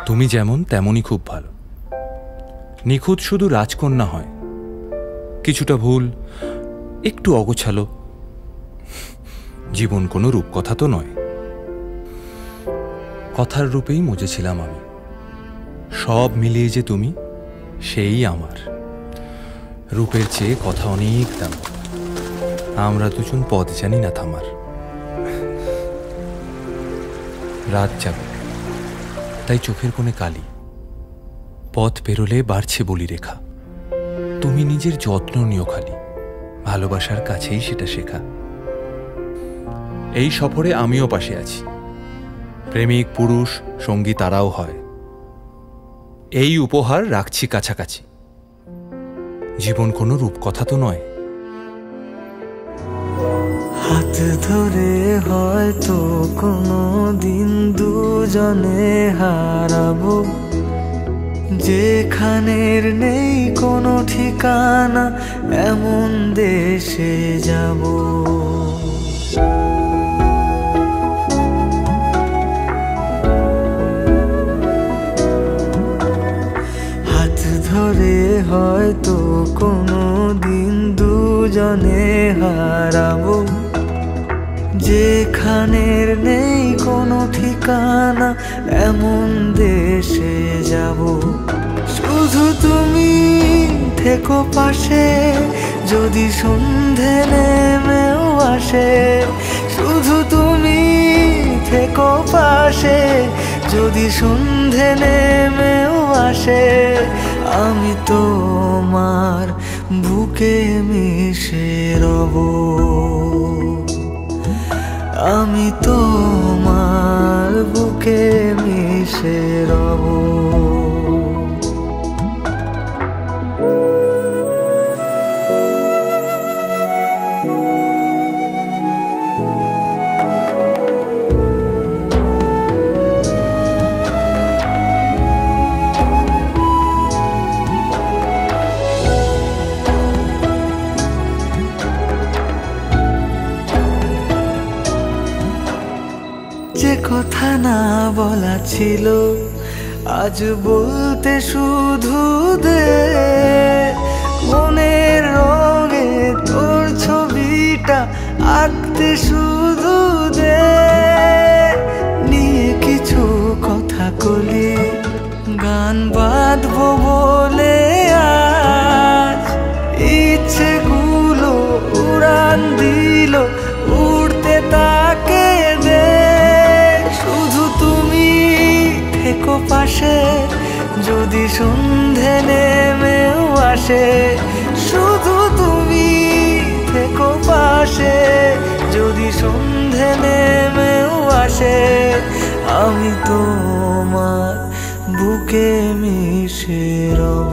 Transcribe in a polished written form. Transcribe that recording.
তুমি যেমন তেমনই খুব ভালো। নিখুঁত শুধু রাজকন্যা হয়, কিছুটা ভুল, একটু অগোছালো। জীবন কোনো রূপকথা তো নয়। কথার রূপেই মজেছিলাম আমি। সব মিলিয়ে যে তুমি, সেই আমার। রূপের চেয়ে কথা অনেক দাম। আমরা দুজন পথ জানি না থামার। রাত যাবে, তাই চোখের কোণে কালি। পথ পেরোলে বাড়ছে বলি রেখা। তুমি নিজের যত্ন নিও খালি, ভালোবাসার কাছেই সেটা শেখা। এই সফরে আমিও পাশে আছি। প্রেমিক পুরুষ সঙ্গী তারাও হয়। এই উপহার রাখছি কাছাকাছি। জীবন কোনো রূপকথা তো নয়। হাত ধরে হয়তো কোনো দিন দুজনে হারাবো, যেখানের নেই কোনো ঠিকানা, এমন দেশে যাব। হাত ধরে হয়তো কোনো দিন দুজনে হারাবো, যেখানের নেই কোনো ঠিকানা, এমন দেশে যাব। শুধু তুমি থেকো পাশে, যদি সন্ধে নেমেও আসে। শুধু তুমি থেকো পাশে, যদি সন্ধে নেমেও আসে। আমি তোমার বুকে মিশে রব, আমি তোমার বুকে মিশে রব। যে কথা না বলা ছিল, আজ বলতে শুধু দে। মনের রঙে তোর ছবিটা আঁকতে শুধু দে। নিয়ে কিছু কথা কলি, গান বাঁধবো বলে আজ। ইচ্ছেগুলো উড়ান দিল, উড়তে তাকে দে। শুধু তুমি থেকো পাশে, যদি সন্ধে নেমেও আসে। শুধু তুমি থেকো পাশে, যদি সন্ধে নেমেও আসে। আমি তোমার বুকে মিশে রব।